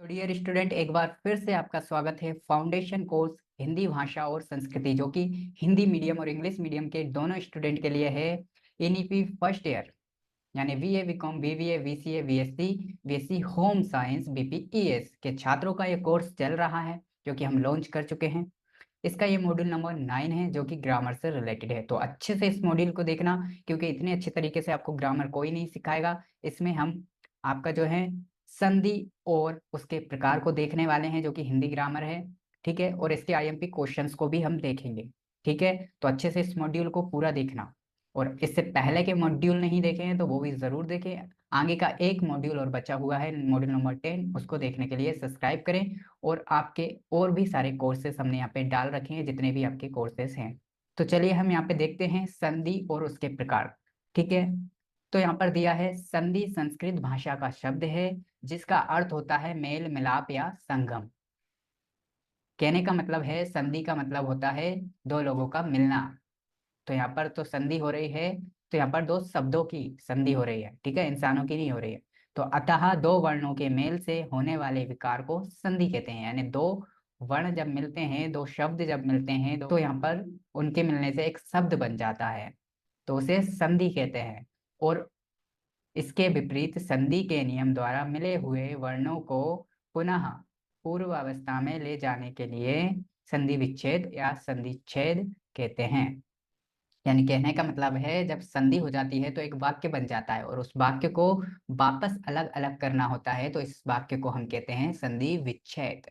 तो dear student, एक बार फिर से आपका स्वागत है फाउंडेशन कोर्स हिंदी भाषा और संस्कृति, जो कि हिंदी मीडियम और इंग्लिश मीडियम के दोनों स्टूडेंट के लिए है। एनईपी फर्स्ट ईयर यानी BA BCom BBA BCA BSc BSc home science BPES के छात्रों का ये कोर्स चल रहा है, जो कि हम लॉन्च कर चुके हैं। इसका ये मॉड्यूल नंबर 9 है, जो कि ग्रामर से रिलेटेड है। तो अच्छे से इस मॉड्यूल को देखना, क्योंकि इतने अच्छे तरीके से आपको ग्रामर कोई नहीं सिखाएगा। इसमें हम आपका जो है संधि और उसके प्रकार को देखने वाले हैं, जो कि हिंदी ग्रामर है। ठीक है, और इसके आईएमपी क्वेश्चंस को भी हम देखेंगे। ठीक है, तो अच्छे से इस मॉड्यूल को पूरा देखना। और इससे पहले के मॉड्यूल नहीं देखे हैं तो वो भी जरूर देखें। आगे का एक मॉड्यूल और बचा हुआ है, मॉड्यूल नंबर 10, उसको देखने के लिए सब्सक्राइब करें। और आपके और भी सारे कोर्सेस हमने यहाँ पे डाल रखे हैं, जितने भी आपके कोर्सेस हैं। तो चलिए हम यहाँ पे देखते हैं संधि और उसके प्रकार। ठीक है, तो यहाँ पर दिया है संधि संस्कृत भाषा का शब्द है, जिसका अर्थ होता है मेल मिलाप या संगम। कहने का मतलब है, संधि का मतलब होता है दो लोगों का मिलना। तो यहाँ पर तो संधि हो रही है, तो यहाँ पर दो शब्दों की संधि हो रही है। ठीक है, इंसानों की नहीं हो रही है। तो अतः दो वर्णों के मेल से होने वाले विकार को संधि कहते हैं। यानी दो वर्ण जब मिलते हैं, दो शब्द जब मिलते हैं, तो यहाँ पर उनके मिलने से एक शब्द बन जाता है, तो उसे संधि कहते हैं। और इसके विपरीत संधि के नियम द्वारा मिले हुए वर्णों को पुनः पूर्व अवस्था में ले जाने के लिए संधि विच्छेद या संधि छेद कहते हैं। यानी कहने का मतलब है, जब संधि हो जाती है तो एक वाक्य बन जाता है, और उस वाक्य को वापस अलग अलग करना होता है, तो इस वाक्य को हम कहते हैं संधि विच्छेद।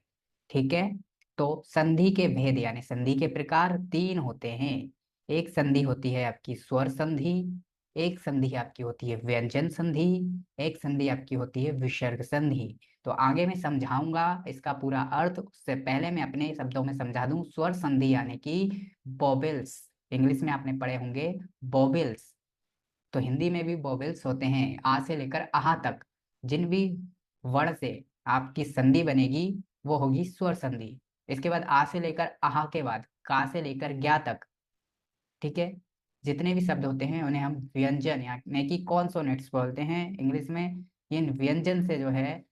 ठीक है, तो संधि के भेद यानी संधि के प्रकार तीन होते हैं। एक संधि होती है आपकी स्वर संधि, एक संधि आपकी होती है व्यंजन संधि, एक संधि आपकी होती है विसर्ग संधि। तो आगे मैं समझाऊंगा इसका पूरा अर्थ, उससे पहले मैं अपने शब्दों में समझा दूं। स्वर संधि यानी कि बॉबल्स, इंग्लिश में आपने पढ़े होंगे बॉबल्स, तो हिंदी में भी बॉबल्स होते हैं। आ से लेकर आहा तक जिन भी वर्ण से आपकी संधि बनेगी, वो होगी स्वर संधि। इसके बाद आ से लेकर आहा के बाद का से लेकर ज्ञा तक, ठीक है, जितने भी शब्द होते हैं उन्हें हम व्यंजन यानी कि कॉन्सोनेंट्स बोलते हैं इंग्लिश में। इन व्यंजन से जो है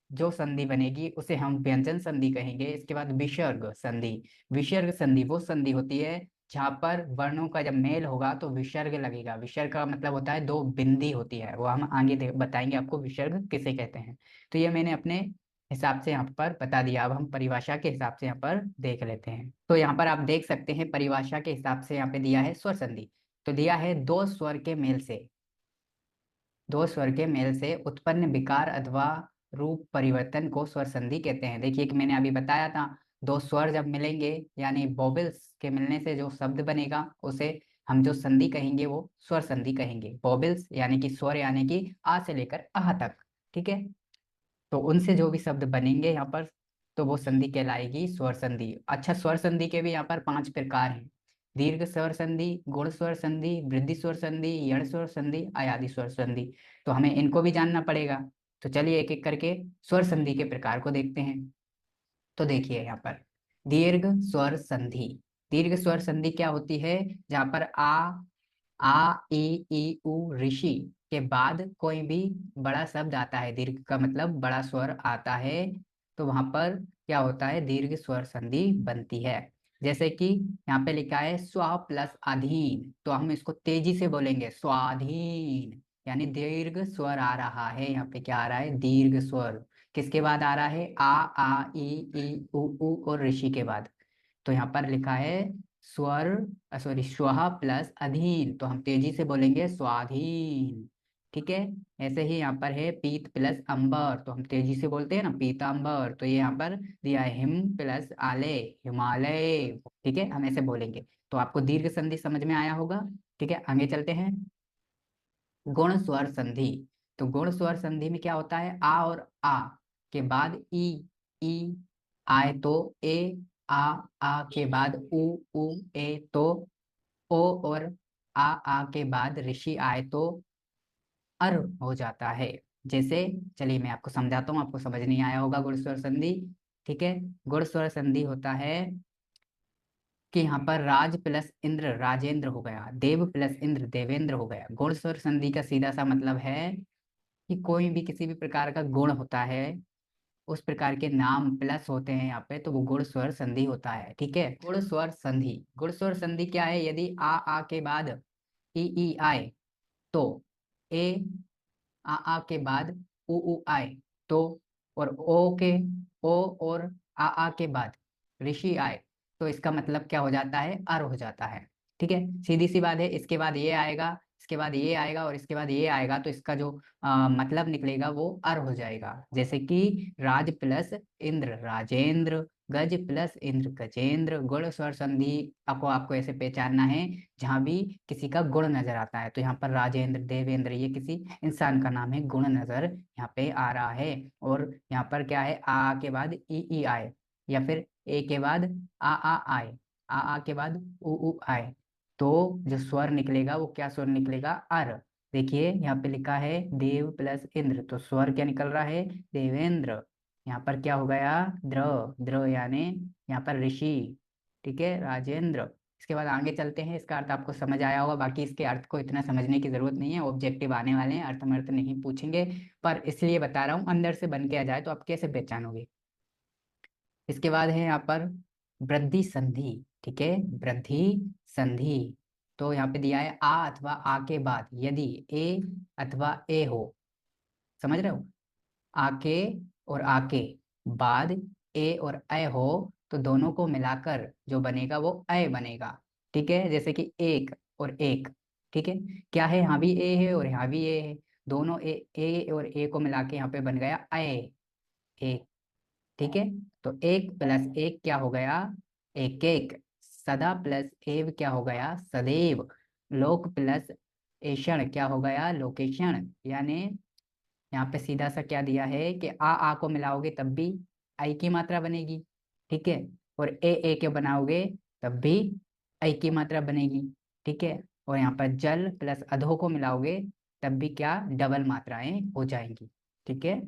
जो संधि बनेगी उसे हम व्यंजन संधि कहेंगे। इसके बाद विसर्ग संधि। विसर्ग संधि वो संधि होती है जहाँ पर वर्णों का जब मेल होगा तो विसर्ग लगेगा। विसर्ग का मतलब होता है दो बिंदी होती है, वो हम आगे बताएंगे आपको विसर्ग किसे कहते हैं। तो ये मैंने अपने हिसाब से यहाँ पर बता दिया। अब हम परिभाषा के हिसाब से यहाँ पर देख लेते हैं। तो यहाँ पर आप देख सकते हैं परिभाषा के हिसाब से यहाँ पे दिया है स्वर संधि। तो दिया है दो स्वर के मेल से, दो स्वर के मेल से उत्पन्न विकार अथवा रूप परिवर्तन को स्वर संधि कहते हैं। देखिए कि मैंने अभी बताया था, दो स्वर जब मिलेंगे यानी बॉबल्स के मिलने से जो शब्द बनेगा उसे हम जो संधि कहेंगे वो स्वर संधि कहेंगे। बॉबल्स यानी कि स्वर यानी कि आ से लेकर आह तक। ठीक है, तो उनसे जो भी शब्द बनेंगे यहाँ पर, तो वो संधि कहलाएगी स्वर संधि। अच्छा, स्वर संधि के भी यहाँ पर 5 प्रकार हैं। दीर्घ स्वर संधि, गुण स्वर संधि, वृद्धि स्वर संधि, यण स्वर संधि, अयादि स्वर संधि। तो हमें इनको भी जानना पड़ेगा। तो चलिए एक एक करके स्वर संधि के प्रकार को देखते हैं। तो देखिए यहाँ पर दीर्घ स्वर संधि। दीर्घ स्वर संधि क्या होती है? जहाँ पर आ ई उ ऋषि के बाद कोई भी बड़ा शब्द आता है, दीर्घ का मतलब बड़ा स्वर आता है, तो वहां पर क्या होता है? दीर्घ स्वर संधि बनती है। जैसे कि यहाँ पे लिखा है स्व प्लस अधीन, तो हम इसको तेजी से बोलेंगे स्वाधीन। यानी दीर्घ स्वर आ रहा है, यहाँ पे क्या आ रहा है? दीर्घ स्वर। किसके बाद आ रहा है? आ ई उ और ऋषि के बाद। तो यहाँ पर लिखा है स्वर, सॉरी, स्व प्लस अधीन, तो हम तेजी से बोलेंगे स्वाधीन। ठीक है, ऐसे ही यहाँ पर है पीत प्लस अंबर, तो हम तेजी से बोलते हैं ना पीतांबर। तो ये यहाँ पर दिया है हिम प्लस आले, हिमालय। ठीक है, हम ऐसे बोलेंगे। तो आपको दीर्घ संधि समझ में आया होगा। ठीक है, आगे चलते हैं। गुण स्वर संधि। तो गुण स्वर संधि में क्या होता है? आ और आ के बाद ई आए तो ए, आ आ के बाद उ ए तो ओ, और आ के बाद ऋषि आए तो अर हो जाता है। जैसे, चलिए मैं आपको समझाता हूँ, आपको समझ नहीं आया होगा गुण स्वर संधि। ठीक है, गुण स्वर संधि होता है कि यहाँ पर राज प्लस इंद्र राजेंद्र हो गया, देव प्लस इंद्र देवेंद्र हो गया। गुण स्वर संधि का सीधा सा मतलब है कि कोई भी किसी भी प्रकार का गुण होता है, उस प्रकार के नाम प्लस होते हैं यहाँ पे, तो वो गुण स्वर संधि होता है। ठीक है, गुण स्वर संधि। गुण स्वर संधि क्या है? यदि आ के बाद ई आए तो ए, आ के बाद उ आए तो, और ओ के, ओ और आ के बाद ऋषि आए तो इसका मतलब क्या हो जाता है? अर हो जाता है। ठीक है, सीधी सी बात है। इसके बाद ये आएगा, इसके बाद ये आएगा और इसके बाद ये आएगा, तो इसका जो मतलब निकलेगा वो अर हो जाएगा। जैसे कि राज प्लस इंद्र राजेंद्र, गज प्लस इंद्र गजेंद्र। गुण स्वर संधि आपको ऐसे पहचानना है जहां भी किसी का गुण नजर आता है। तो यहाँ पर राजेंद्र, देवेंद्र, ये किसी इंसान का नाम है, गुण नजर यहाँ पे आ रहा है। और यहाँ पर क्या है? आ के बाद ई आए, या फिर ए के बाद आ आए, आ के बाद उ आए, तो जो स्वर निकलेगा वो क्या स्वर निकलेगा? अर। देखिए यहाँ पे लिखा है देव प्लस इंद्र, तो स्वर क्या निकल रहा है? देवेंद्र। यहाँ पर क्या हो गया? द्र। द्र यानी यहाँ पर ऋषि। ठीक है, राजेंद्र। इसके बाद आगे चलते हैं। इसका अर्थ आपको समझ आया होगा, बाकी इसके अर्थ को इतना समझने की जरूरत नहीं है, ऑब्जेक्टिव आने वाले हैं, अर्थ में अर्थ नहीं पूछेंगे। पर इसलिए बता रहा हूँ, अंदर से बन के आ जाए तो आप कैसे पहचानोगे। इसके बाद है यहाँ पर वृद्धि संधि। ठीक है, वृद्धि संधि। तो यहाँ पे दिया है आ अथवा आ के बाद यदि ए अथवा ए हो, समझ रहे हो? आके और आके बाद ए और अ हो, तो दोनों को मिलाकर जो बनेगा वो अय बनेगा। ठीक है, जैसे कि एक और एक। ठीक है, क्या है? यहाँ भी ए है और यहाँ भी ए है, दोनों ए और ए को मिला के यहाँ पे बन गया अय, एक। ठीक है, तो एक प्लस एक क्या हो गया? एक एक। सदा प्लस एव क्या हो गया? सदैव। लोक प्लस एषण क्या हो गया? लोकेशण। यानी यहाँ पे सीधा सा क्या दिया है कि आ को मिलाओगे तब भी आई की मात्रा बनेगी। ठीक है, और ए के बनाओगे तब भी आई की मात्रा बनेगी। ठीक है, और यहाँ पर जल प्लस अधो को मिलाओगे तब भी क्या? डबल मात्राएं हो जाएंगी। ठीक है,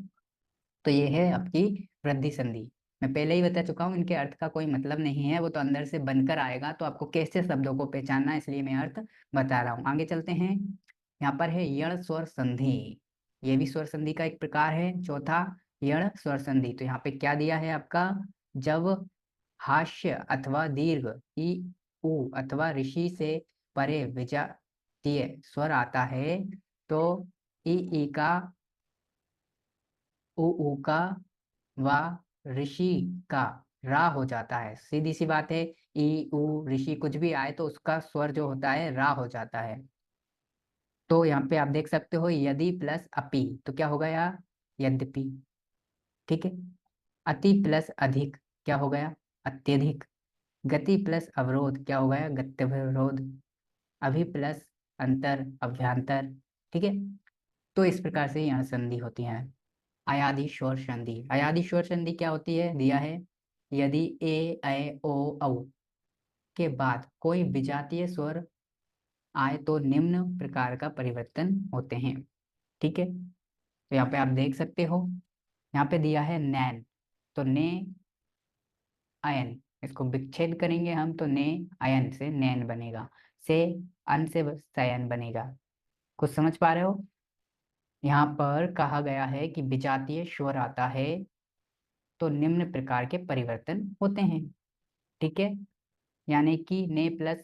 तो ये है आपकी वृद्धि संधि। मैं पहले ही बता चुका हूँ, इनके अर्थ का कोई मतलब नहीं है, वो तो अंदर से बनकर आएगा, तो आपको कैसे शब्दों को पहचानना है, इसलिए मैं अर्थ बता रहा हूँ। आगे चलते हैं। यहाँ पर है यण स्वर संधि। ये भी स्वर संधि का एक प्रकार है, चौथा यण स्वर संधि। तो यहाँ पे क्या दिया है आपका? जब हास्य अथवा दीर्घ ई उ अथवा ऋषि से परे विजातीय स्वर आता है तो ई का, उ का, व ऋषि का रा हो जाता है। सीधी सी बात है, ई उ ऋषि कुछ भी आए तो उसका स्वर जो होता है रा हो जाता है। तो यहाँ पे आप देख सकते हो यदि प्लस अपि तो क्या हो गया? यद्यपि। ठीक है, अति प्लस अधिक क्या हो गया? अत्यधिक। गति प्लस अवरोध क्या हो गया? गत्यवरोध। अभि प्लस अंतर अभ्यांतर। ठीक है, तो इस प्रकार से यहाँ संधि होती है। अयादि स्वर संधि। अयादि स्वर संधि क्या होती है? दिया है यदि ए ऐ ओ औ के बाद कोई विजातीय स्वर आए तो निम्न प्रकार का परिवर्तन होते हैं। ठीक है, तो यहाँ पे आप देख सकते हो, यहाँ पे दिया है नैन, तो ने अयन, इसको विच्छेद करेंगे हम तो ने अयन से नैन बनेगा, से अन से सयन बनेगा। कुछ समझ पा रहे हो? यहाँ पर कहा गया है कि विजातीय स्वर आता है तो निम्न प्रकार के परिवर्तन होते हैं। ठीक है, यानी कि ने प्लस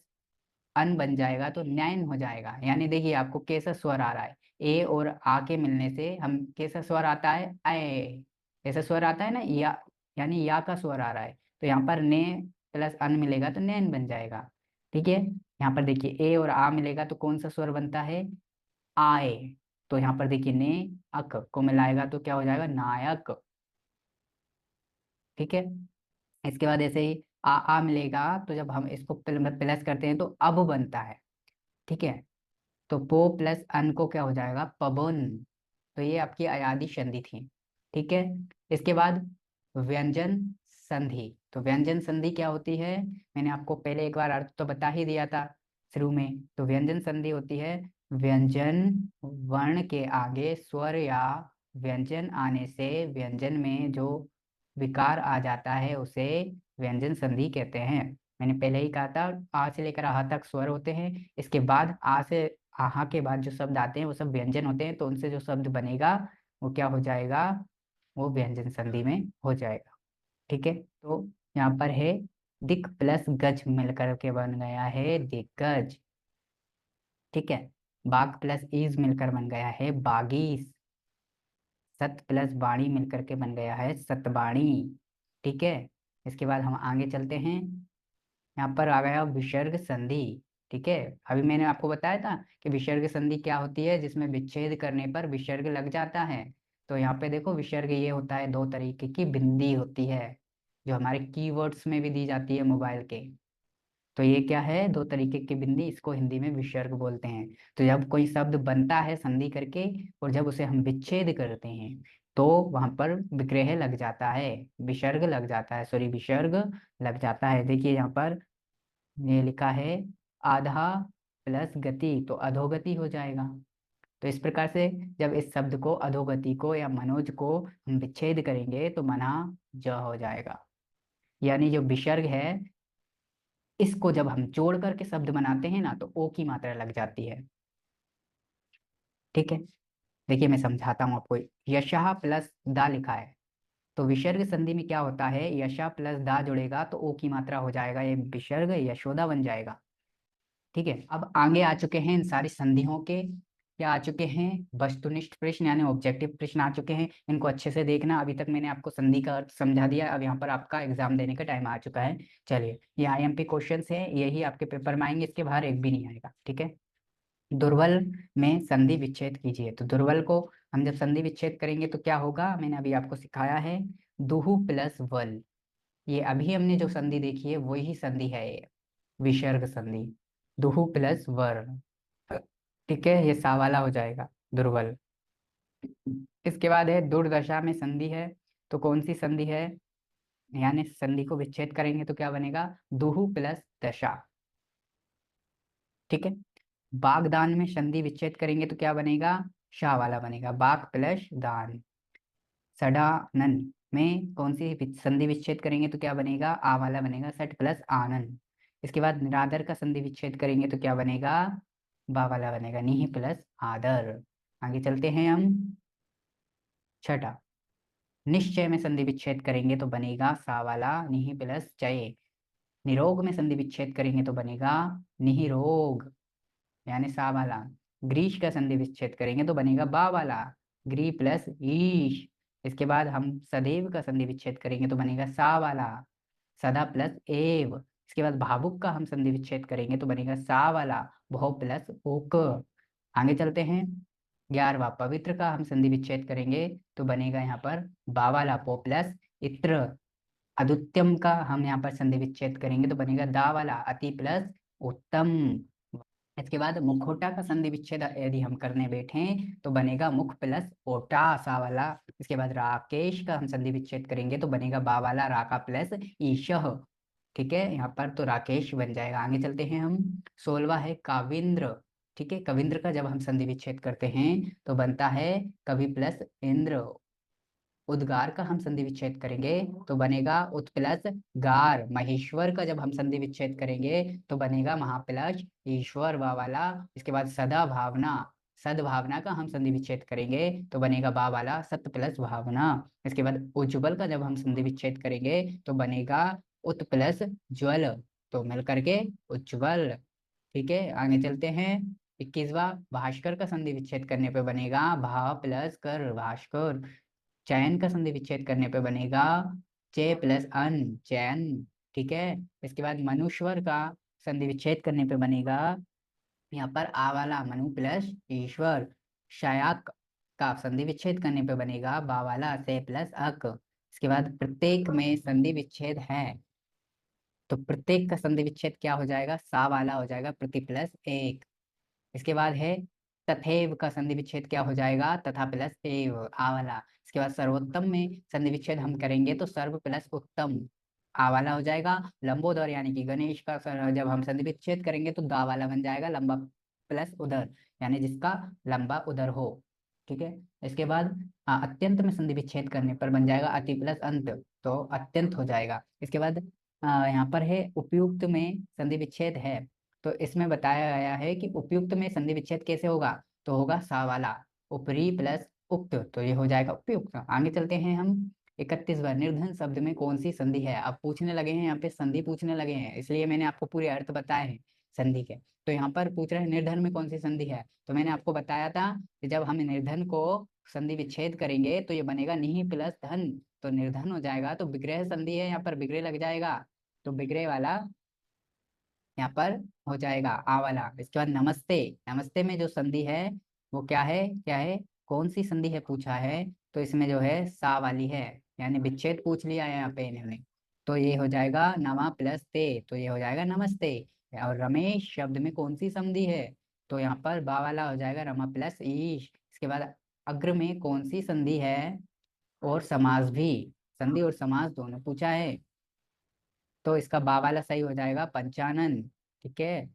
अन बन जाएगा तो न्यायन हो जाएगा। यानी देखिए आपको कैसा स्वर आ रहा है, ए और आ के मिलने से हम कैसा स्वर आता है? ए, ऐसा स्वर आता है ना, या यानी या का स्वर आ रहा है, तो यहाँ पर ने प्लस अन मिलेगा तो नैन बन जाएगा। ठीक है, यहाँ पर देखिए ए और आ मिलेगा तो कौन सा स्वर बनता है? आए। तो यहाँ पर देखिए ने अक को मिलाएगा तो क्या हो जाएगा? नायक। ठीक है, इसके बाद ऐसे ही आ मिलेगा तो जब हम इसको प्लस करते हैं तो अब बनता है। ठीक है, तो पो प्लस अन को क्या हो जाएगा? पवन। तो ये आपकी अयादी संधि थी। ठीक है, इसके बाद व्यंजन संधि। तो व्यंजन संधि क्या होती है? मैंने आपको पहले एक बार अर्थ तो बता ही दिया था शुरू में। तो व्यंजन संधि होती है व्यंजन वर्ण के आगे स्वर या व्यंजन आने से व्यंजन में जो विकार आ जाता है उसे व्यंजन संधि कहते हैं। मैंने पहले ही कहा था, आ से लेकर आहा तक स्वर होते हैं, इसके बाद आ से आहा के बाद जो शब्द आते हैं वो सब व्यंजन होते हैं, तो उनसे जो शब्द बनेगा वो क्या हो जाएगा? वो व्यंजन संधि में हो जाएगा। ठीक है, तो यहाँ पर है दिक प्लस गज मिलकर के बन गया है दिग्गज। ठीक है, बाघ प्लस ईज मिलकर बन गया है बागीस। सत प्लस बाणी मिलकर के बन गया है सतबाणी। ठीक है, इसके बाद हम आगे चलते हैं। यहाँ पर आ गया विसर्ग संधि। ठीक है, अभी मैंने आपको बताया था कि विसर्ग संधि क्या होती है, जिसमें विच्छेद करने पर विसर्ग लग जाता है। तो यहाँ पे देखो विसर्ग ये होता है, दो तरीके की बिंदी होती है जो हमारे कीवर्ड्स में भी दी जाती है मोबाइल के। तो ये क्या है, दो तरीके की बिंदी, इसको हिंदी में विसर्ग बोलते हैं। तो जब कोई शब्द बनता है संधि करके और जब उसे हम विच्छेद करते हैं तो वहां पर विग्रह लग जाता है, विसर्ग लग जाता है, सॉरी विसर्ग लग जाता है। देखिए यहाँ पर ये लिखा है आधा प्लस गति, तो अधोगति हो जाएगा। तो इस प्रकार से जब इस शब्द को अधोगति को या मनोज को हम विच्छेद करेंगे तो मना ज हो जाएगा। यानी जो विसर्ग है इसको जब हम जोड़ करके शब्द बनाते हैं ना तो ओ की मात्रा लग जाती है। ठीक है, देखिए मैं समझाता हूँ आपको। यशः प्लस दा लिखा है, तो विसर्ग संधि में क्या होता है, यशा प्लस दा जुड़ेगा तो ओ की मात्रा हो जाएगा, ये विसर्ग यशोदा बन जाएगा। ठीक है, अब आगे आ चुके हैं इन सारी संधियों के क्या आ चुके हैं, वस्तुनिष्ठ प्रश्न यानी ऑब्जेक्टिव प्रश्न आ चुके हैं। इनको अच्छे से देखना, अभी तक मैंने आपको संधि का अर्थ समझा दिया, अब यहाँ पर आपका एग्जाम देने का टाइम आ चुका है। चलिए, ये आईएमपी क्वेश्चंस है, यही आपके पेपर में आएंगे, इसके बाहर एक भी नहीं आएगा। ठीक है, दुर्बल में संधि विच्छेद कीजिए। तो दुर्बल को हम जब संधि विच्छेद करेंगे तो क्या होगा, मैंने अभी आपको सिखाया है, दुहु प्लस वल। ये अभी हमने जो संधि देखी है वही संधि है ये, विसर्ग संधि, दुहु प्लस वर। ठीक है, ये सा वाला हो जाएगा दुर्बल। इसके बाद है दुर्दशा में संधि है, तो कौन सी संधि है, यानी संधि को विच्छेद करेंगे तो क्या बनेगा, दुहु प्लस दशा। ठीक है, बागदान में संधि विच्छेद करेंगे तो क्या बनेगा, शाह वाला बनेगा, बाग प्लस दान। सडानन में कौन सी संधि विच्छेद करेंगे तो क्या बनेगा, आ वाला बनेगा, सट प्लस आनंद। इसके बाद निरादर का संधि विच्छेद करेंगे तो क्या बनेगा, बा वाला बनेगा, निहि प्लस आदर। आगे चलते हैं हम। छठा, निश्चय में संधि विच्छेद करेंगे तो बनेगा सा वाला, निहि प्लस चय। निरोग में संधि विच्छेद करेंगे तो बनेगा निहिरोग, यानी सा वाला। ग्रीश का संधि विच्छेद करेंगे तो बनेगा बा वाला, ग्री प्लस ईश। इसके बाद हम सदैव का संधि विच्छेद करेंगे तो बनेगा सा वाला, सदा प्लस एव। इसके बाद भावुक का हम संधि विच्छेद करेंगे तो बनेगा सा वाला, भौ प्लस ओक। आगे चलते हैं। 11वां, पवित्र का हम संधि विच्छेद करेंगे तो बनेगा यहाँ पर बा वाला, पो प्लस इत्र। अद्युत्यम का हम यहाँ पर संधि विच्छेद करेंगे तो बनेगा दा वाला, अति प्लस उत्तम। इसके बाद मुखोटा का संधि विच्छेद यदि हम करने बैठे तो बनेगा मुख प्लस ओटा, सा वाला। इसके बाद राकेश का हम संधि विच्छेद करेंगे तो बनेगा बा वाला, राका प्लस ईशः। ठीक है, यहाँ पर तो राकेश बन जाएगा। आगे चलते हैं हम। 16वां है काविंद्र। ठीक है, कविंद्र का जब हम संधि विच्छेद करते हैं तो बनता है कवि प्लस इंद्र। उद्गार का हम संधि विच्छेद करेंगे तो बनेगा उत प्लस गार। महेश्वर का जब हम संधि विच्छेद करेंगे तो बनेगा महा प्लस ईश्वर, वा वाला। इसके बाद सदा भावना, सद्भावना का हम संधि विच्छेद करेंगे तो बनेगा बा वाला, सत प्लस भावना। इसके बाद उज्ज्वल का जब हम संधि विच्छेद करेंगे तो बनेगा उत प्लस ज्वल, तो मिल करके उज्ज्वल। ठीक है, आगे चलते हैं। 21वां, भास्कर का संधि विच्छेद करने पे बनेगा भा प्लस कर, भास्कर। चयन का संधि विच्छेद करने पे बनेगा चे प्लस अन, चयन। ठीक है, इसके बाद मनुष्वर का संधि विच्छेद करने पे बनेगा यहाँ पर आ वाला, मनु प्लस ईश्वर। शयाक का संधि विच्छेद करने पे बनेगा बा वाला, से प्लस अक। इसके बाद प्रत्येक में संधि विच्छेद है तो प्रत्येक का संधि विच्छेद क्या हो जाएगा, सा वाला हो जाएगा, प्रति प्लस एक। इसके बाद है तथैव का संधि विच्छेद क्या हो जाएगा, तथा प्लस एव, आ वाला। इसके बाद सर्वोत्तम में संधि विच्छेद हम करेंगे तो सर्व प्लस उत्तम, आ वाला हो जाएगा। लंबोदर यानी कि गणेश का जब हम संधि विच्छेद करेंगे तो दा वाला बन जाएगा, लंबा प्लस उदर, यानी जिसका लंबा उदर हो। ठीक है, इसके बाद अत्यंत में संधि विच्छेद करने पर बन जाएगा अति प्लस अंत, तो अत्यंत हो जाएगा। इसके बाद यहाँ पर है उपयुक्त में संधि विच्छेद है, तो इसमें बताया गया है कि उपयुक्त में संधि विच्छेद कैसे होगा, तो होगा सा वाला, ऊपरी प्लस उक्त, तो ये हो जाएगा उपयुक्त। आगे चलते हैं हम 31वां, निर्धन शब्द में कौन सी संधि है। अब पूछने लगे हैं यहाँ पे, संधि पूछने लगे हैं, इसलिए मैंने आपको पूरे अर्थ बताए हैं संधि के। तो यहाँ पर पूछ रहे हैं निर्धन में कौन सी संधि है, तो मैंने आपको बताया था कि जब हम निर्धन को संधि विच्छेद करेंगे तो ये बनेगा निहि प्लस धन, तो निर्धन हो जाएगा, तो विग्रह संधि है, यहाँ पर विग्रह लग जाएगा, तो विग्रह वाला यहाँ पर हो जाएगा आ वाला। इसके बाद नमस्ते, नमस्ते में जो संधि है वो क्या है, क्या है, कौन सी संधि है पूछा है, तो इसमें जो है सा वाली है, यानी विच्छेद पूछ लिया है यहाँ पे इन्होंने। तो ये हो जाएगा नमा प्लस ते, तो ये हो जाएगा नमस्ते। और रमेश शब्द में कौन सी संधि है, तो यहाँ पर बा वाला हो जाएगा रमा प्लस ईश। इसके बाद अग्र में कौन सी संधि है और समास भी, संधि और समास दोनों पूछा है, तो इसका बा वाला सही हो जाएगा पंचानन। ठीक है।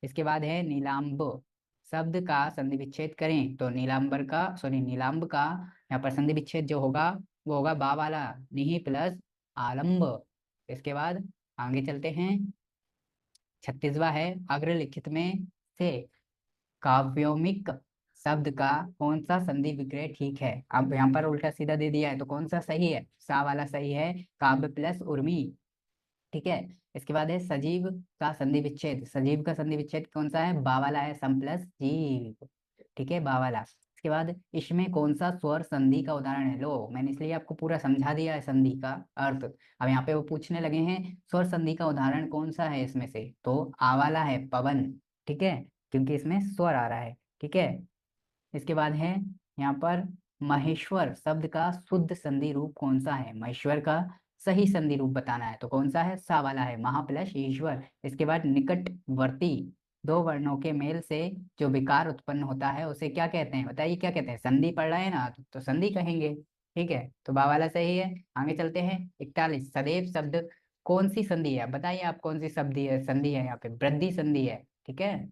इसके बाद है नीलांब शब्द का संधि विच्छेद करें, तो नीलांबर का, सॉरी नीलांब का यहाँ पर संधि विच्छेद जो होगा वो होगा बा वाला, निहि प्लस आलंब। इसके बाद आगे चलते हैं, 36वां है अग्रलिखित में से काव्योमिक शब्द का कौन सा संधि विग्रह ठीक है। अब यहाँ पर उल्टा सीधा दे दिया है, तो कौन सा सही है, सा वाला सही है, काव्य प्लस उर्मी। ठीक है। इसके बाद है सजीव का संधि विच्छेद, सजीव का संधि विच्छेद कौन सा है, बा वाला है, सम प्लस जीव। ठीक है, बा वाला। इसके बाद इसमें कौन सा स्वर संधि का उदाहरण है, लो मैंने इसलिए आपको पूरा समझा दिया है संधि का अर्थ। अब यहाँ पे वो पूछने लगे हैं स्वर संधि का उदाहरण कौन सा है इसमें से, तो आ वाला है पवन। ठीक है, क्योंकि इसमें स्वर आ रहा है। ठीक है। इसके बाद है यहाँ पर महेश्वर शब्द का शुद्ध संधि रूप कौन सा है, महेश्वर का सही संधि रूप बताना है, तो कौन सा है, सा वाला है, महा प्लस ईश्वर। इसके बाद निकटवर्ती दो वर्णों के मेल से जो विकार उत्पन्न होता है उसे क्या कहते हैं, बताइए क्या कहते हैं, संधि पढ़ रहे हैं ना, तो संधि कहेंगे। ठीक है, तो बा वाला सही है। आगे चलते हैं 41, सदैव शब्द कौन सी संधि है, बताइए आप कौन सी संधि है, संधि है यहाँ पे वृद्धि संधि है। ठीक है।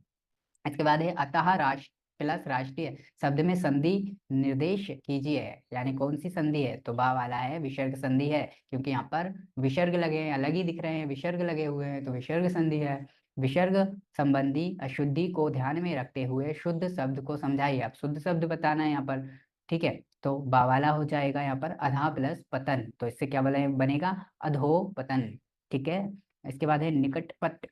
इसके बाद है अतः राष्ट्र प्लस राष्ट्रीय शब्द में संधि निर्देश कीजिए, यानी कौन सी संधि है, तो बा वाला है विसर्ग संधि है, क्योंकि यहाँ पर विसर्ग लगे हैं, अलग ही दिख रहे हैं, विसर्ग लगे हुए हैं, तो विसर्ग संधि है। विसर्ग संबंधी अशुद्धि को ध्यान में रखते हुए शुद्ध शब्द को समझाइए, आप शुद्ध शब्द बताना है यहाँ पर। ठीक है, तो बा वाला हो जाएगा यहाँ पर अधा प्लस पतन, तो इससे क्या बनेगा अधो पतन। ठीक है। इसके बाद है निकटपट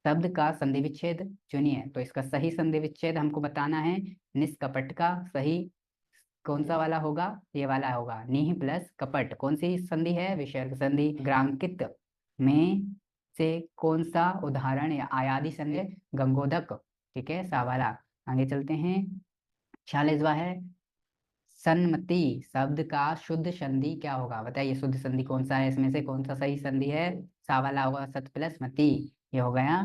शब्द का संधि विच्छेद चुनिए, तो इसका सही संधि विच्छेद हमको बताना है, निष्कपट का सही कौन सा वाला होगा, ये वाला होगा, निहि प्लस कपट, कौन सी संधि है, विसर्ग संधि। ग्रांकित में से कौन सा उदाहरण या आयादी संधि, गंगोदक। ठीक है, सा वाला। आगे चलते हैं, 46वां है सन्मति शब्द का शुद्ध संधि क्या होगा, बताइए शुद्ध संधि कौन सा है, इसमें से कौन सा सही संधि है, सा वाला होगा सत प्लस मति, ये हो गया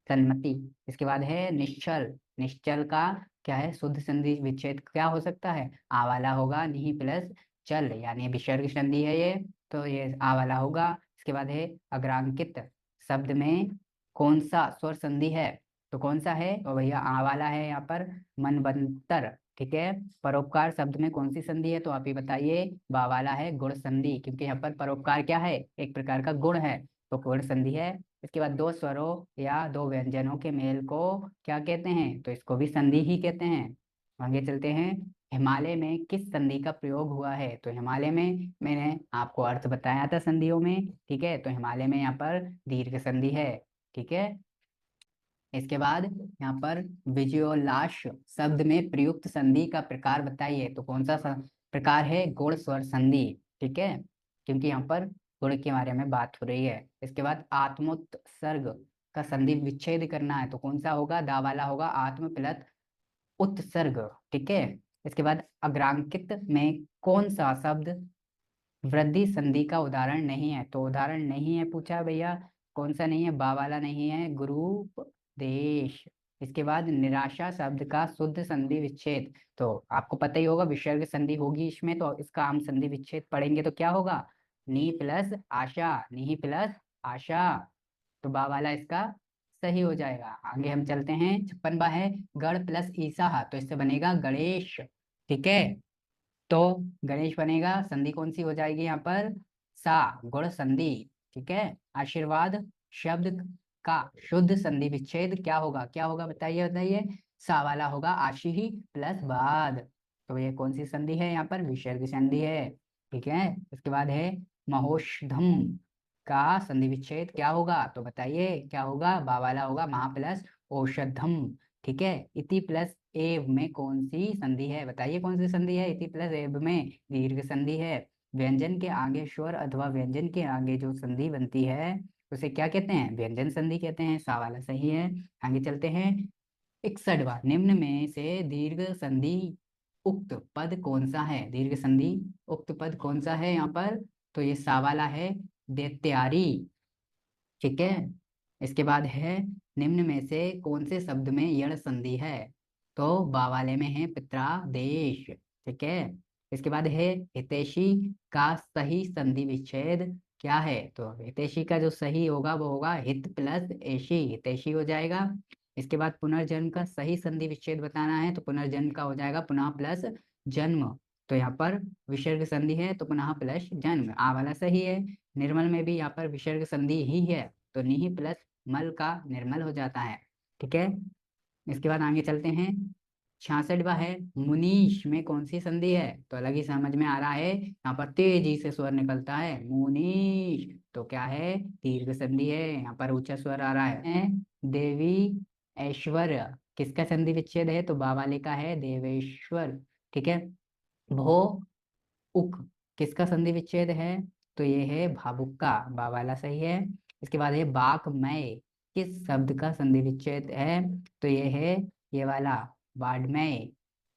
सन्मति। इसके बाद है निश्चल, निश्चल का क्या है शुद्ध संधि विच्छेद क्या हो सकता है, आ वाला होगा, निहि प्लस चल, यानी विसर्ग संधि है ये, तो ये आ वाला होगा। इसके बाद है अग्रांकित शब्द में कौन सा स्वर संधि है, तो कौन सा है, और भैया आ वाला है यहाँ पर मनबंतर। ठीक है। परोपकार शब्द में कौन सी संधि है, तो आप ही बताइए, बा वाला है गुण संधि, क्योंकि यहाँ पर परोपकार क्या है, एक प्रकार का गुण है, तो गुण संधि है। इसके बाद दो स्वरों या दो व्यंजनों के मेल को क्या कहते हैं, तो इसको भी संधि ही कहते हैं। आगे चलते हैं, हिमालय में किस संधि का प्रयोग हुआ है, तो हिमालय में मैंने आपको अर्थ बताया था संधियों में। ठीक है, तो हिमालय में यहाँ पर दीर्घ संधि है। ठीक है। इसके बाद यहाँ पर विजयोल्लास शब्द में प्रयुक्त संधि का प्रकार बताइए, तो कौन सा प्रकार है, गुण स्वर संधि। ठीक है, क्योंकि यहाँ पर गुण के बारे में बात हो रही है। इसके बाद आत्मोत्सर्ग का संधि विच्छेद करना है, तो कौन सा होगा, दा वाला होगा, आत्म प्लस उत्सर्ग। ठीक है। इसके बाद अग्रांकित में कौन सा शब्द वृद्धि संधि का उदाहरण नहीं है, तो उदाहरण नहीं है पूछा भैया, कौन सा नहीं है, बा वाला नहीं है, ग्रुप देश। इसके बाद निराशा शब्द का शुद्ध संधि विच्छेद, तो आपको पता ही होगा विसर्ग संधि होगी इसमें, तो इसका हम संधि विच्छेद पढ़ेंगे तो क्या होगा, नी प्लस आशा, नी प्लस आशा, तो बा वाला इसका सही हो जाएगा। आगे हम चलते हैं, 56वां है गढ़ प्लस ईसा, तो इससे बनेगा गणेश। ठीक है, तो गणेश बनेगा, संधि कौन सी हो जाएगी यहाँ पर, सा गुण संधि। ठीक है। आशीर्वाद शब्द का शुद्ध संधि विच्छेद क्या होगा, क्या होगा बताइए बताइए, सा वाला होगा आशी ही प्लस बाद। तो ये कौन सी संधि है? यहाँ पर विसर्ग संधि है। ठीक है, इसके बाद है महोषधम का संधि विच्छेद क्या होगा? तो बताइए क्या होगा? बा वाला होगा, महा प्लस औषधम। ठीक है, इति प्लस एव में कौन सी संधि है? बताइए कौन सी संधि है? इति प्लस एव में दीर्घ संधि है। व्यंजन के आगे स्वर अथवा व्यंजन के आगे जो संधि बनती है उसे क्या कहते हैं? व्यंजन संधि कहते हैं। सा वाला सही है। आगे चलते हैं। 61वां, निम्न में से दीर्घ संधि उक्त पद कौन सा है? दीर्घ संधि उक्त पद कौन सा है यहाँ पर? तो ये सा वाला है, दैत्यारी। ठीक है, इसके बाद है निम्न में से कौन से शब्द में यण संधि है? तो बा वाले में है पित्रादेश। ठीक है, इसके बाद है हितैषी का सही संधि विच्छेद क्या है? तो हितैषी का जो सही होगा वो होगा हित प्लस ऐशी, हितैषी हो जाएगा। इसके बाद पुनर्जन्म का सही संधि विच्छेद बताना है तो पुनर्जन्म का हो जाएगा पुनः प्लस जन्म। तो यहाँ पर विसर्ग संधि है तो पुनः प्लस जन्म, आ वाला सही है। निर्मल में भी यहाँ पर विसर्ग संधि ही है तो निहि प्लस मल का निर्मल हो जाता है। ठीक है, इसके बाद आगे चलते हैं। 66वां है, मुनीश में कौन सी संधि है? तो अलग ही समझ में आ रहा है, यहाँ पर तेजी से स्वर निकलता है मुनीश, तो क्या है? दीर्घ संधि है। यहाँ पर ऊंचा स्वर आ रहा है। देवी ऐश्वर्य किसका संधि विच्छेद है? तो बा वाले का है, देवेश्वर। ठीक है, भो उक किसका संधि विच्छेद है? तो ये है भावुक का, बा वाला सही है। इसके बाद है बाकमय किस शब्द का संधि विच्छेद है? तो ये है ये वाला, बाडमय।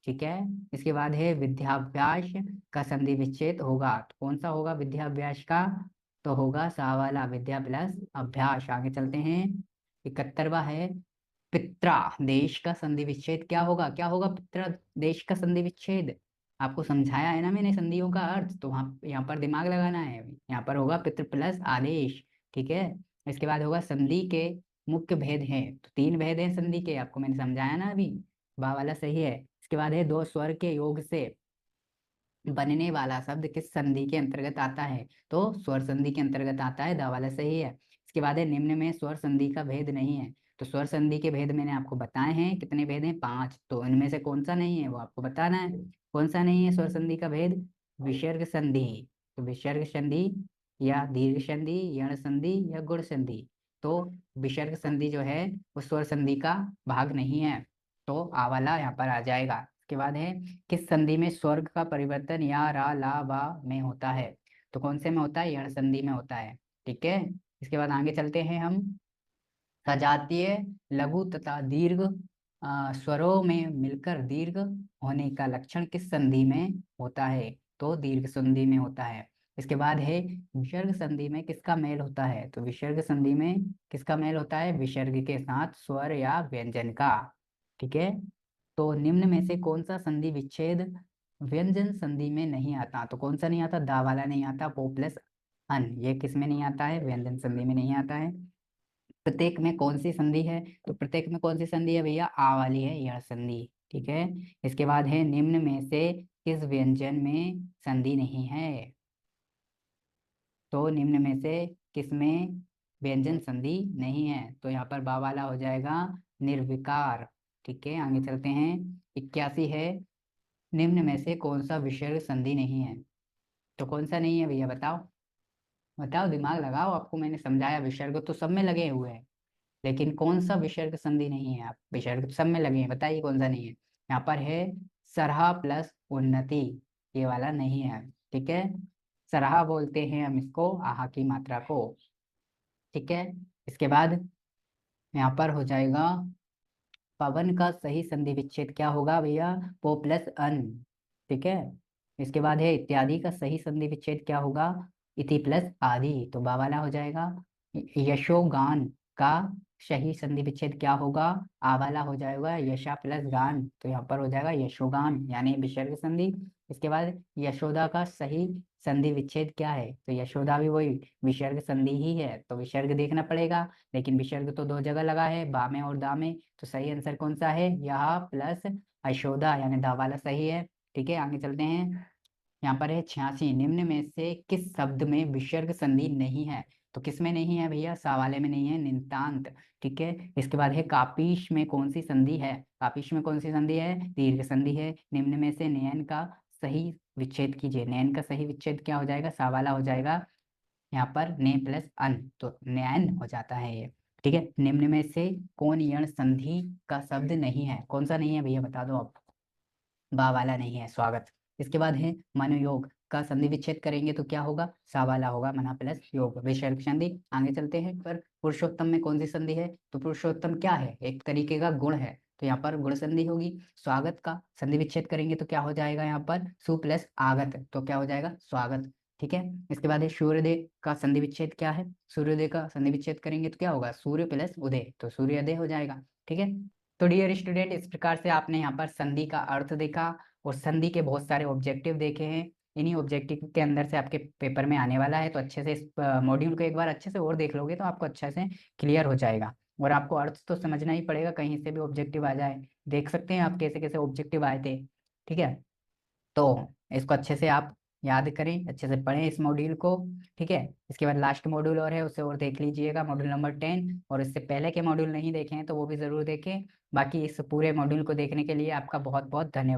ठीक है, इसके बाद है विद्याभ्यास का संधि विच्छेद होगा तो कौन सा होगा विद्याभ्यास का? तो होगा सा वाला, विद्या प्लस अभ्यास। आगे चलते हैं। 71वां है, पित्रा देश का संधि विच्छेद क्या होगा? क्या होगा पित्रा देश का संधि विच्छेद? आपको समझाया है ना मैंने संधियों का अर्थ, तो वहाँ यहाँ पर दिमाग लगाना है। यहाँ पर होगा पितृ प्लस आदेश। ठीक है, इसके बाद होगा संधि के मुख्य भेद हैं तो 3 भेद हैं संधि के, आपको मैंने समझाया ना अभी। बा वाला सही है। इसके बाद है दो स्वर के योग से बनने वाला शब्द किस संधि के अंतर्गत आता है? तो स्वर संधि के अंतर्गत आता है, दा वाला सही है। इसके बाद है निम्न में स्वर संधि का भेद नहीं है। तो स्वर संधि के भेद मैंने आपको बताए हैं, कितने भेद हैं? 5। तो इनमें से कौन सा नहीं है वो आपको बताना है। कौन सा नहीं है स्वर संधि का भेद? विसर्ग संधि। तो विसर्ग संधि या दीर्घ संधि, यण संधि या गुण संधि। तो विसर्ग संधि जो है वो स्वर संधि का भाग नहीं है, तो आ वाला यहाँ पर आ जाएगा। इसके बाद है किस संधि में स्वर्ग का परिवर्तन या रा ला वा में होता है? तो कौन से में होता है? यण संधि में होता है। ठीक है, इसके बाद आगे चलते हैं हम। सजातीय लघु तथा दीर्घ स्वरों में मिलकर दीर्घ होने का लक्षण किस संधि में होता है? तो दीर्घ संधि में होता है। इसके बाद है विसर्ग संधि में किसका मेल होता है? तो विसर्ग संधि में किसका मेल होता है? विसर्ग के साथ स्वर या व्यंजन का। ठीक है, तो निम्न में से कौन सा संधि विच्छेद व्यंजन संधि में नहीं आता? तो कौन सा नहीं आता? दा वाला नहीं आता, पो प्लस अन, ये किस में नहीं आता है? व्यंजन संधि में नहीं आता है। प्रत्येक में कौन सी संधि है? तो प्रत्येक में कौन सी संधि है भैया? आ वाली है, यह संधि। ठीक है, इसके बाद है निम्न में से किस व्यंजन में संधि नहीं है? तो निम्न में से किसमें व्यंजन संधि नहीं है? तो यहाँ पर बा वाला हो जाएगा निर्विकार। ठीक है, आगे चलते हैं। 81 है, निम्न में से कौन सा विसर्ग संधि नहीं है? तो कौन सा नहीं है भैया बताओ? बताओ, दिमाग लगाओ, आपको मैंने समझाया विसर्ग तो सब में लगे हुए हैं, लेकिन कौन सा विसर्ग संधि नहीं है? आप विसर्ग तो सब में लगे हैं, बताइए कौन सा नहीं है? यहाँ पर है सरहा प्लस उन्नति, ये वाला नहीं है। ठीक है, सरहा बोलते हैं हम इसको, आहा की मात्रा को। ठीक है, इसके बाद यहाँ पर हो जाएगा पवन का सही संधि विच्छेद क्या होगा भैया? पो प्लस अन। ठीक है, इसके बाद है इत्यादि का सही संधि विच्छेद क्या होगा? इति प्लस आदि, तो बा वाला हो जाएगा। यशोगान का सही संधि विच्छेद क्या होगा? आ वाला हो जाएगा, यशा प्लस गान, तो यहाँ पर हो जाएगा यशोगान यानी विसर्ग संधि। इसके बाद यशोदा का सही संधि विच्छेद क्या है? तो यशोदा भी वही विसर्ग संधि ही है, तो विसर्ग देखना पड़ेगा। लेकिन विसर्ग तो 2 जगह लगा है, बा में और दा में, तो सही आंसर कौन सा है? यह प्लस यशोदा यानी दा वाला सही है। ठीक है, आगे चलते हैं। यहाँ पर है 86, निम्न में से किस शब्द में विसर्ग संधि नहीं है? तो किस में नहीं है भैया? सा वाले में नहीं है, नितांत। ठीक है, इसके बाद है कापीश में कौन सी संधि है? कापीश में कौन सी संधि है? दीर्घ संधि है। निम्न में से नयन का सही विच्छेद कीजिए। नयन का सही विच्छेद क्या हो जाएगा? सा वाला हो जाएगा। यहाँ पर ने प्लस अन, तो नयन हो जाता है ये। ठीक है, निम्न में से कौन यण संधि का शब्द नहीं है? कौन सा नहीं है भैया, बता दो आप। बा वाला नहीं है, स्वागत। इसके बाद है मनोयोग का संधि विच्छेद करेंगे तो क्या होगा? सा वाला होगा, मना प्लस योग, विसर्ग संधि। आगे चलते हैं, पर पुरुषोत्तम में कौन सी संधि है? तो पुरुषोत्तम क्या है? एक तरीके का गुण है, तो यहाँ पर गुण संधि होगी। स्वागत का संधि विच्छेद करेंगे तो क्या हो जाएगा? यहाँ पर सु प्लस आगत, तो क्या हो जाएगा? स्वागत। ठीक है, इसके बाद है सूर्योदय का संधि विच्छेद क्या है? सूर्योदय का संधि विच्छेद करेंगे तो क्या होगा? सूर्य प्लस उदय, तो सूर्योदय हो जाएगा। ठीक है, तो डियर स्टूडेंट, इस प्रकार से आपने यहाँ पर संधि का अर्थ देखा और संधि के बहुत सारे ऑब्जेक्टिव देखे हैं। इन्हीं ऑब्जेक्टिव के अंदर से आपके पेपर में आने वाला है, तो अच्छे से इस मॉड्यूल को एक बार अच्छे से और देख लोगे तो आपको अच्छे से क्लियर हो जाएगा। और आपको अर्थ तो समझना ही पड़ेगा, कहीं से भी ऑब्जेक्टिव आ जाए। देख सकते हैं आप कैसे कैसे ऑब्जेक्टिव आए थे। ठीक है, तो इसको अच्छे से आप याद करें, अच्छे से पढ़ें इस मॉड्यूल को। ठीक है, इसके बाद लास्ट मॉड्यूल और है, उसे और देख लीजिएगा, मॉड्यूल नंबर 10। और इससे पहले के मॉड्यूल नहीं देखे हैं तो वो भी जरूर देखें। बाकी इस पूरे मॉड्यूल को देखने के लिए आपका बहुत बहुत धन्यवाद।